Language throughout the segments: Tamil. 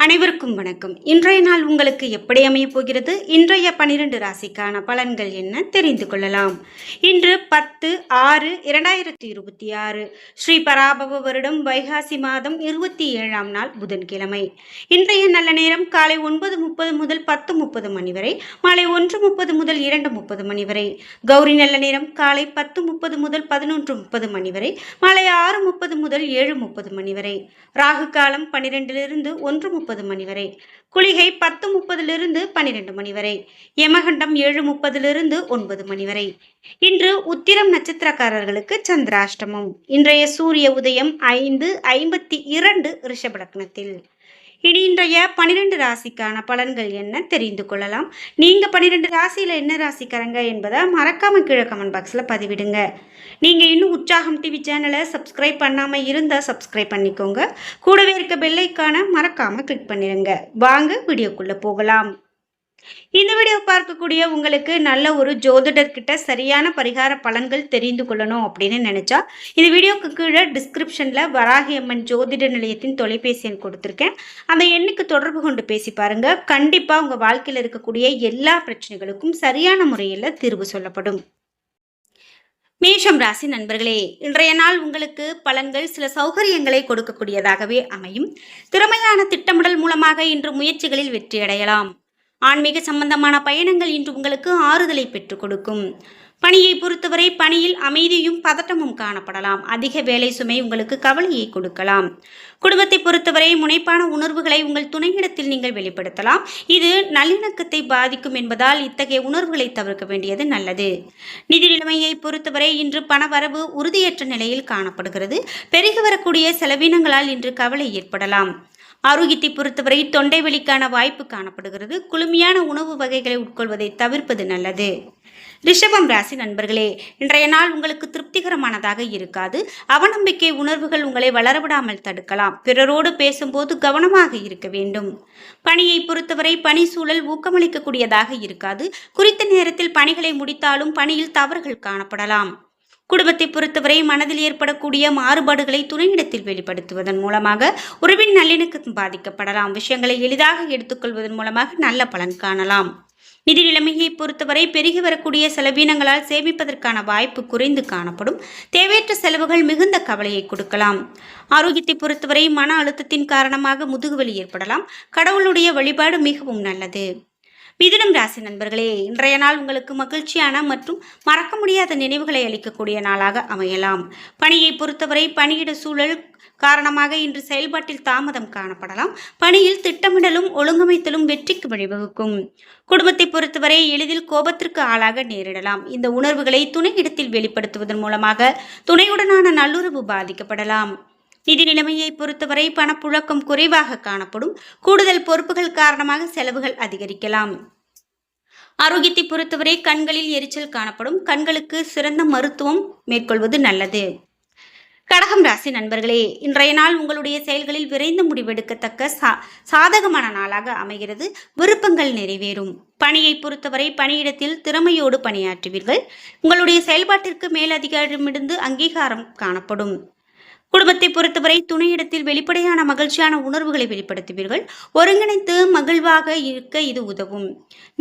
அனைவருக்கும் வணக்கம். இன்றைய நாள் உங்களுக்கு எப்படி அமையப் போகிறது? இன்றைய 12 ராசிக்கான பலன்கள் என்ன தெரிந்து கொள்ளலாம். இன்று 10/6/2026 ஸ்ரீ பராபவ வருடம் வைகாசி மாதம் 27ஆம் நாள் புதன்கிழமை. இன்றைய நல்ல நேரம் காலை 9:30 முதல் 10:30 மணி வரை, மாலை 1:30 முதல் 2:30 மணி வரை. கௌரி நல்ல நேரம் காலை 10:30 முதல் 11:30 மணி வரை, மாலை 6:30 முதல் 7:30 மணி வரை. ராகு காலம் 12லிருந்து 1:30 மணி வரை. குளிகை 10:30 12 மணி வரை. யமகண்டம் 7:30 9 மணி வரை. இன்று உத்திரம் நட்சத்திரக்காரர்களுக்கு சந்திராஷ்டமம். இன்றைய சூரிய உதயம் 5:52 ரிஷப லக்னத்தில். இனி இன்றைய 12 ராசிக்கான பலன்கள் என்ன தெரிந்து கொள்ளலாம். நீங்க 12 ராசியில என்ன ராசிக்காரங்க என்பதை மறக்காம கீழே கமெண்ட் பாக்ஸ்ல பதிவிடுங்க. நீங்க இன்னும் உற்சாகம் டிவி சேனலை சப்ஸ்கிரைப் பண்ணாம இருந்தா சப்ஸ்கிரைப் பண்ணிக்கோங்க. கூடவே இருக்க பெல் ஐகானை மறக்காம கிளிக் பண்ணிருங்க. வாங்க வீடியோக்குள்ள போகலாம். இந்த வீடியோ பார்க்கக்கூடிய உங்களுக்கு நல்ல ஒரு ஜோதிடர்கிட்ட சரியான பரிகார பலன்கள் தெரிந்து கொள்ளணும் அப்படின்னு நினைச்சா இந்த வீடியோக்கு கீழே டிஸ்கிரிப்ஷன்ல வராகி அம்மன் ஜோதிட நிலையத்தின் தொலைபேசி எண் கொடுத்துருக்கேன். அந்த எண்ணுக்கு தொடர்பு கொண்டு பேசி பாருங்க. கண்டிப்பா உங்க வாழ்க்கையில் இருக்கக்கூடிய எல்லா பிரச்சனைகளுக்கும் சரியான முறையில் தீர்வு சொல்லப்படும். மேஷம் ராசி நண்பர்களே, இன்றைய நாள் உங்களுக்கு பலன்கள் சில சௌகரியங்களை கொடுக்கக்கூடியதாகவே அமையும். திறமையான திட்டமிடல் மூலமாக இன்று முயற்சிகளில் வெற்றியடையலாம். ஆன்மீக சம்பந்தமான பயணங்கள் இன்று உங்களுக்கு ஆறுதலை பெற்றுக் கொடுக்கும். பணியை பொறுத்தவரை பணியில் அமைதியும் பதட்டமும் காணப்படலாம். அதிக வேலை சுமை உங்களுக்கு கவலையை கொடுக்கலாம். குடும்பத்தை பொறுத்தவரை முனைப்பான உணர்வுகளை உங்கள் துணையிடத்தில் நீங்கள் வெளிப்படுத்தலாம். இது நல்லிணக்கத்தை பாதிக்கும் என்பதால் இத்தகைய உணர்வுகளை தவிர்க்க வேண்டியது நல்லது. நிதி நிலைமையை பொறுத்தவரை இன்று பணவரவு உறுதியற்ற நிலையில் காணப்படுகிறது. பெருகி வரக்கூடிய செலவினங்களால் இன்று கவலை ஏற்படலாம். ஆரோக்கியத்தை பொறுத்தவரை தொண்டை வலிக்கான வாய்ப்பு காணப்படுகிறது. குளுமையான உணவு வகைகளை உட்கொள்வதை தவிர்ப்பது நல்லது. ரிஷபம் ராசி நண்பர்களே, இன்றைய நாள் உங்களுக்கு திருப்திகரமானதாக இருக்காது. அவநம்பிக்கை உணர்வுகள் உங்களை வளரவிடாமல் தடுக்கலாம். பிறரோடு பேசும்போது கவனமாக இருக்க வேண்டும். பணியை பொறுத்தவரை பணி சூழல் ஊக்கமளிக்கக்கூடியதாக இருக்காது. குறித்த நேரத்தில் பணிகளை முடித்தாலும் பணியில் தவறுகள் காணப்படலாம். குடும்பத்தை பொறுத்தவரை மனதில் ஏற்படக்கூடிய மாறுபாடுகளை துணையிடத்தில் வெளிப்படுத்துவதன் மூலமாக உறவின் நல்லிணக்கம் பாதிக்கப்படலாம். விஷயங்களை எளிதாக எடுத்துக்கொள்வதன் மூலமாக நல்ல பலன் காணலாம். நிதி நிலைமையை பொறுத்தவரை பெருகி வரக்கூடிய செலவினங்களால் சேமிப்பதற்கான வாய்ப்பு குறைந்து காணப்படும். தேவையற்ற செலவுகள் மிகுந்த கவலையை கொடுக்கலாம். ஆரோக்கியத்தை பொறுத்தவரை மன அழுத்தத்தின் காரணமாக முதுகுவலி ஏற்படலாம். கடவுளுடைய வழிபாடு மிகவும் நல்லது. மிதுனம் ராசி நண்பர்களே, இன்றைய நாள் உங்களுக்கு மகிழ்ச்சியான மற்றும் மறக்க முடியாத நினைவுகளை அளிக்கக்கூடிய நாளாக அமையலாம். பணியை பொறுத்தவரை பணியிட சூழல் காரணமாக இன்று செயல்பாட்டில் தாமதம் காணப்படலாம். பணியில் திட்டமிடலும் ஒழுங்கமைத்தலும் வெற்றிக்கு வழிவகுக்கும். குடும்பத்தை பொறுத்தவரை எளிதில் கோபத்திற்கு ஆளாக நேரிடலாம். இந்த உணர்வுகளை துணையிடத்தில் வெளிப்படுத்துவதன் மூலமாக துணையுடனான நல்லுறவு பாதிக்கப்படலாம். நிதி நிலைமையை பொறுத்தவரை பணப்புழக்கம் குறைவாக காணப்படும். கூடுதல் பொறுப்புகள் காரணமாக செலவுகள் அதிகரிக்கலாம். ஆரோக்கியத்தை பொறுத்தவரை கண்களில் எரிச்சல் காணப்படும். கண்களுக்கு சிறந்த மருத்துவம் மேற்கொள்வது நல்லது. கடகம் ராசி நண்பர்களே, இன்றைய நாள் உங்களுடைய செயல்களில் விரைந்து முடிவெடுக்கத்தக்க சாதகமான நாளாக அமைகிறது. விருப்பங்கள் நிறைவேறும். பணியை பொறுத்தவரை பணியிடத்தில் திறமையோடு பணியாற்றுவீர்கள். உங்களுடைய செயல்பாட்டிற்கு மேலதிகாரிடமிருந்து அங்கீகாரம் காணப்படும். குடும்பத்தை பொறுத்தவரை துணையிடத்தில் வெளிப்படையான மகிழ்ச்சியான உணர்வுகளை வெளிப்படுத்துவீர்கள். ஒருங்கிணைத்து மகிழ்வாக இருக்க இது உதவும்.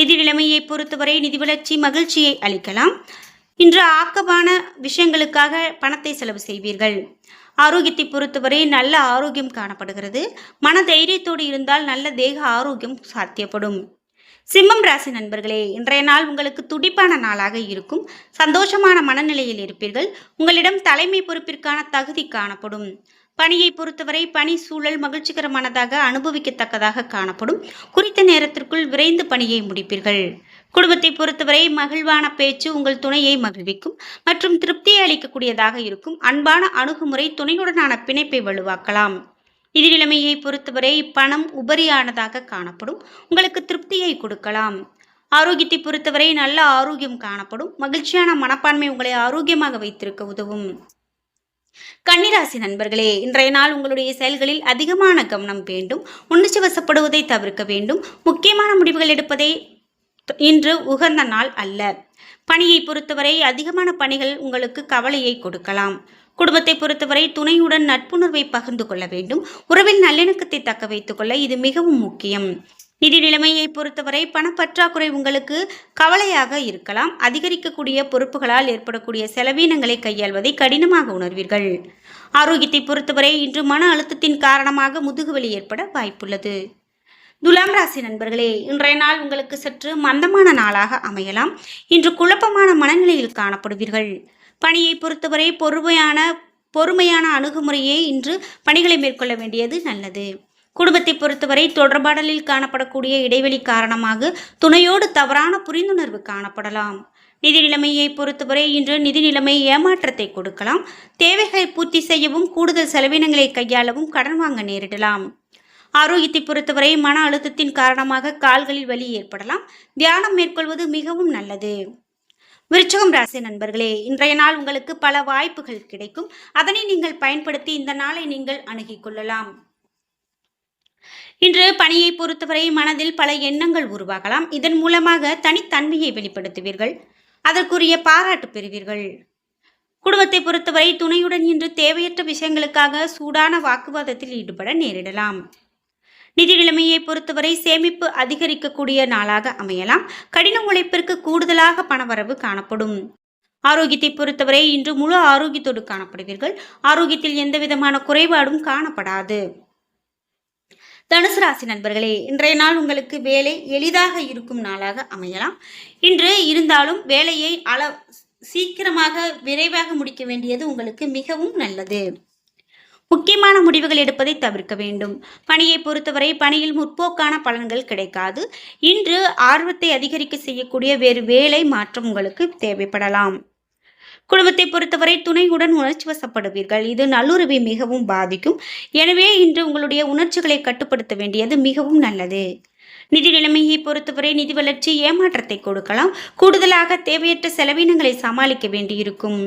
நிதி நிலைமையை பொறுத்தவரை நிதி வளர்ச்சி மகிழ்ச்சியை அளிக்கலாம். இன்று ஆக்கமான விஷயங்களுக்காக பணத்தை செலவு செய்வீர்கள். ஆரோக்கியத்தை பொறுத்தவரை நல்ல ஆரோக்கியம் காணப்படுகிறது. மன தைரியத்தோடு இருந்தால் நல்ல தேக ஆரோக்கியம் சாத்தியப்படும். சிம்மம் ராசி நண்பர்களே, இன்றைய நாள் உங்களுக்கு துடிப்பான நாளாக இருக்கும். சந்தோஷமான மனநிலையில் இருப்பீர்கள். உங்களிடம் தலைமை பொறுப்பிற்கான தகுதி காணப்படும். பணியை பொறுத்தவரை பணி சூழல் மகிழ்ச்சிகரமானதாக அனுபவிக்கத்தக்கதாக காணப்படும். குறித்த நேரத்திற்குள் விரைந்து பணியை முடிப்பீர்கள். குடும்பத்தை பொறுத்தவரை மகிழ்வான பேச்சு உங்கள் துணையை மகிழ்விக்கும் மற்றும் திருப்தியை அளிக்கக்கூடியதாக இருக்கும். அன்பான அணுகுமுறை துணையுடனான பிணைப்பை வலுவாக்கலாம். நிதி நிலைமையை பொறுத்தவரை பணம் உபரியானதாக காணப்படும். உங்களுக்கு திருப்தியை கொடுக்கலாம். ஆரோக்கியத்தை பொறுத்தவரை நல்ல ஆரோக்கியம் காணப்படும். மகிழ்ச்சியான மனப்பான்மை உங்களை ஆரோக்கியமாக வைத்திருக்க உதவும். கன்னிராசி நண்பர்களே, இன்றைய நாள் உங்களுடைய செயல்களில் அதிகமான கவனம் வேண்டும். உணர்ச்சி வசப்படுவதை தவிர்க்க வேண்டும். முக்கியமான முடிவுகள் எடுப்பதை இன்று உகந்த நாள் அல்ல. பணியை பொறுத்தவரை அதிகமான பணிகள் உங்களுக்கு கவலையை கொடுக்கலாம். குடும்பத்தை பொறுத்தவரை துணையுடன் நட்புணர்வை பகிர்ந்து கொள்ள வேண்டும். உறவில் நல்லிணக்கத்தை தக்க வைத்துக் கொள்ள இது மிகவும் முக்கியம். நிதி நிலைமையை பொறுத்தவரை பணப்பற்றாக்குறை உங்களுக்கு கவலையாக இருக்கலாம். அதிகரிக்கக்கூடிய பொறுப்புகளால் ஏற்படக்கூடிய செலவீனங்களை கையாள்வதை கடினமாக உணர்வீர்கள். ஆரோக்கியத்தை பொறுத்தவரை இன்று மன அழுத்தத்தின் காரணமாக முதுகுவலி ஏற்பட வாய்ப்புள்ளது. துலாம் ராசி நண்பர்களே, இன்றைய நாள் உங்களுக்கு சற்று மந்தமான நாளாக அமையலாம். இன்று குழப்பமான மனநிலையில் காணப்படுவீர்கள். பணியை பொறுத்தவரை பொறுமையான அணுகுமுறையே இன்று பணிகளை மேற்கொள்ள வேண்டியது நல்லது. குடும்பத்தை பொறுத்தவரை தொடர்பாடலில் காணப்படக்கூடிய இடைவெளி காரணமாக துணையோடு தவறான புரிந்துணர்வு காணப்படலாம். நிதி நிலைமையை பொறுத்தவரை இன்று நிதி நிலைமை ஏமாற்றத்தை கொடுக்கலாம். தேவைகளை பூர்த்தி செய்யவும் கூடுதல் செலவினங்களை கையாளவும் கடன் வாங்க நேரிடலாம். ஆரோக்கியத்தை பொறுத்தவரை மன அழுத்தத்தின் காரணமாக கால்களில் வலி ஏற்படலாம். தியானம் மேற்கொள்வது மிகவும் நல்லது. விருச்சிகம் ராசி நண்பர்களே, இன்றைய நாள் உங்களுக்கு பல வாய்ப்புகள் கிடைக்கும். அதனை நீங்கள் பயன்படுத்தி இந்த நாளை நீங்கள் அணுகிக் கொள்ளலாம். இன்று பணியை பொறுத்தவரை மனதில் பல எண்ணங்கள் உருவாகலாம். இதன் மூலமாக தனித்தன்மையை வெளிப்படுத்துவீர்கள். அதற்குரிய பாராட்டு பெறுவீர்கள். குடும்பத்தை பொறுத்தவரை துணையுடன் இன்று தேவையற்ற விஷயங்களுக்காக சூடான வாக்குவாதத்தில் ஈடுபட நேரிடலாம். நிதி நிலைமையை பொறுத்தவரை சேமிப்பு அதிகரிக்கக்கூடிய நாளாக அமையலாம். கடின உழைப்பிற்கு கூடுதலாக பணவரவு காணப்படும். ஆரோக்கியத்தை பொறுத்தவரை இன்று முழு ஆரோக்கியத்தோடு காணப்படுவீர்கள். ஆரோக்கியத்தில் எந்தவிதமான குறைபாடும் காணப்படாது. தனுசு ராசி நண்பர்களே, இன்றைய நாள் உங்களுக்கு வேலை எளிதாக இருக்கும் நாளாக அமையலாம். இன்று இருந்தாலும் வேலையை சீக்கிரமாக விரைவாக முடிக்க வேண்டியது உங்களுக்கு மிகவும் நல்லது. முக்கியமான முடிவுகள் எடுப்பதை தவிர்க்க வேண்டும். பணியை பொறுத்தவரை பணியில் முற்போக்கான பலன்கள் கிடைக்காது. இன்று ஆர்வத்தை அதிகரிக்க செய்யக்கூடிய வேறு வேலை மாற்றம் உங்களுக்கு தேவைப்படலாம். குடும்பத்தை பொறுத்தவரை துணையுடன் உணர்ச்சி வசப்படுவீர்கள். இது நல்லுறவை மிகவும் பாதிக்கும். எனவே இன்று உங்களுடைய உணர்ச்சிகளை கட்டுப்படுத்த வேண்டியது மிகவும் நல்லது. நிதி நிலைமையை பொறுத்தவரை நிதி வளர்ச்சி ஏமாற்றத்தை கொடுக்கலாம். கூடுதலாக தேவையற்ற செலவினங்களை சமாளிக்க வேண்டியிருக்கும்.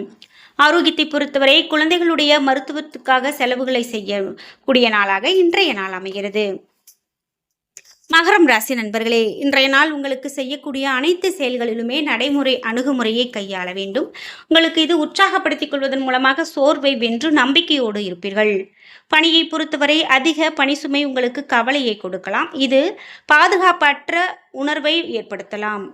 ஆரோக்கியத்தை பொறுத்தவரை குழந்தைகளுடைய மருத்துவத்துக்காக செலவுகளை செய்யக்கூடிய நாளாக இன்றைய நாள் அமைகிறது. மகரம் ராசி நண்பர்களே, இன்றைய நாள் உங்களுக்கு செய்யக்கூடிய அனைத்து செயல்களிலுமே நடைமுறை அணுகுமுறையை கையாள வேண்டும். உங்களுக்கு இது உற்சாகப்படுத்திக் கொள்வதன் மூலமாக சோர்வை வென்று நம்பிக்கையோடு இருப்பீர்கள். பணியை பொறுத்தவரை அதிக பணிசுமை உங்களுக்கு கவலையை கொடுக்கலாம். இது பாதுகாப்பற்ற உணர்வை ஏற்படுத்தலாம்.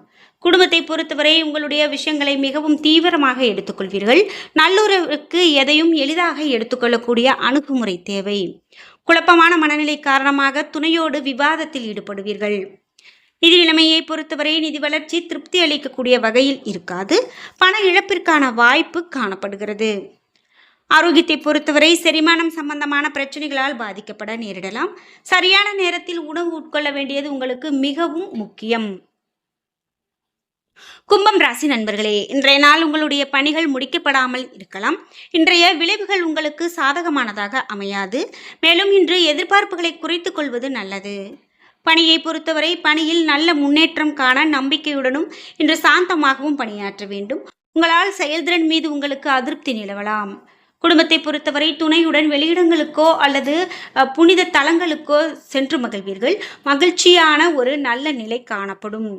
குடும்பத்தை பொறுத்தவரை உங்களுடைய விஷயங்களை மிகவும் தீவிரமாக எடுத்துக்கொள்வீர்கள். நல்லுறவுக்கு எதையும் எளிதாக எடுத்துக்கொள்ளக்கூடிய அணுகுமுறை தேவை. குழப்பமான மனநிலை காரணமாக துணையோடு விவாதத்தில் ஈடுபடுவீர்கள். நிதி நிலைமையை பொறுத்தவரை நிதி வளர்ச்சி திருப்தி அளிக்கக்கூடிய வகையில் இருக்காது. பண இழப்பிற்கான வாய்ப்பு காணப்படுகிறது. ஆரோக்கியத்தை பொறுத்தவரை செரிமானம் சம்பந்தமான பிரச்சனைகளால் பாதிக்கப்பட நேரிடலாம். சரியான நேரத்தில் உணவு உட்கொள்ள வேண்டியது உங்களுக்கு மிகவும் முக்கியம். கும்பம் ராசி நண்பர்களே, இன்றைய நாள் உங்களுடைய பணிகள் முடிக்கப்படாமல் இருக்கலாம். இன்றைய விளைவுகள் உங்களுக்கு சாதகமானதாக அமையாது. மேலும் இன்று எதிர்பார்ப்புகளை குறைத்துக் கொள்வது நல்லது. பணியை பொறுத்தவரை பணியில் நல்ல முன்னேற்றம் காண நம்பிக்கையுடனும் இன்று சாந்தமாகவும் பணியாற்ற வேண்டும். உங்களால் செயல்திறன் மீது உங்களுக்கு அதிருப்தி நிலவலாம். குடும்பத்தை பொறுத்தவரை துணையுடன் வெளியிடங்களுக்கோ அல்லது புனித தலங்களுக்கோ சென்று மகிழ்வீர்கள். மகிழ்ச்சியான ஒரு நல்ல நிலை காணப்படும்.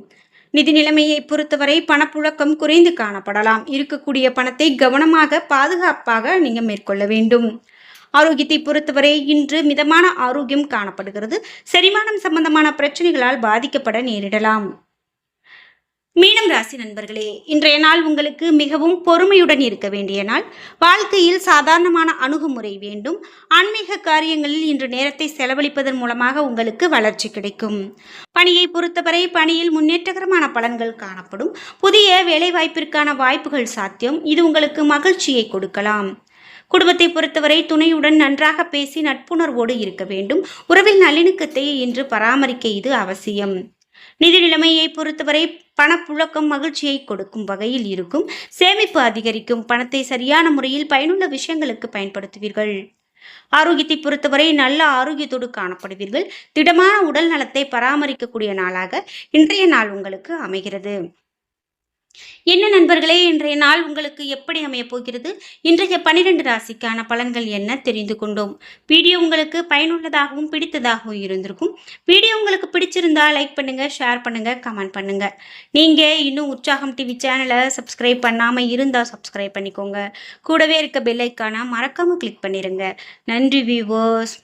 நிதி நிலைமையை பொறுத்தவரை பணப்புழக்கம் குறைந்து காணப்படலாம். இருக்கக்கூடிய பணத்தை கவனமாக பாதுகாப்பாக நீங்கள் மேற்கொள்ள வேண்டும். ஆரோக்கியத்தை பொறுத்தவரை இன்று மிதமான ஆரோக்கியம் காணப்படுகிறது. செரிமானம் சம்பந்தமான பிரச்சனைகளால் பாதிக்கப்பட நேரிடலாம். மீனம் ராசி நண்பர்களே, இன்றைய நாள் உங்களுக்கு மிகவும் பொறுமையுடன் இருக்க வேண்டிய நாள். வாழ்க்கையில் சாதாரணமான அணுகுமுறை வேண்டும். ஆன்மீக காரியங்களில் இன்று நேரத்தை செலவழிப்பதன் மூலமாக உங்களுக்கு வளர்ச்சி கிடைக்கும். பணியை பொறுத்தவரை பணியில் முன்னேற்றகரமான பலன்கள் காணப்படும். புதிய வேலைவாய்ப்பிற்கான வாய்ப்புகள் சாத்தியம். இது உங்களுக்கு மகிழ்ச்சியை கொடுக்கலாம். குடும்பத்தை பொறுத்தவரை துணையுடன் நன்றாக பேசி நட்புணர்வோடு இருக்க வேண்டும். உறவில் நல்லிணக்கத்தை இன்று பராமரிக்க இது அவசியம். நிதி நிலைமையை பொறுத்தவரை பணப்புழக்கம் மகிழ்ச்சியை கொடுக்கும் வகையில் இருக்கும். சேமிப்பு அதிகரிக்கும். பணத்தை சரியான முறையில் பயனுள்ள விஷயங்களுக்கு பயன்படுத்துவீர்கள். ஆரோக்கியத்தை பொறுத்தவரை நல்ல ஆரோக்கியத்தோடு காணப்படுவீர்கள். திடமான உடல் நலத்தை பராமரிக்கக்கூடிய நாளாக இன்றைய நாள் உங்களுக்கு அமைகிறது. என்ன நண்பர்களே, இன்றைய நாள் உங்களுக்கு எப்படி அமையப் போகிறது? இன்றைய 12 ராசிக்கான பலன்கள் என்ன தெரிந்து கொண்டோம். வீடியோ உங்களுக்கு பயனுள்ளதாகவும் பிடித்ததாகவும் இருந்திருக்கும். வீடியோ உங்களுக்கு பிடிச்சிருந்தா லைக் பண்ணுங்க, ஷேர் பண்ணுங்க, கமெண்ட் பண்ணுங்க. நீங்க இன்னும் உற்சாகம் டிவி சேனலை சப்ஸ்கிரைப் பண்ணாம இருந்தா சப்ஸ்கிரைப் பண்ணிக்கோங்க. கூடவே இருக்க பெல் ஐக்கானை மறக்காம கிளிக் பண்ணிருங்க. நன்றி வியூவர்ஸ்.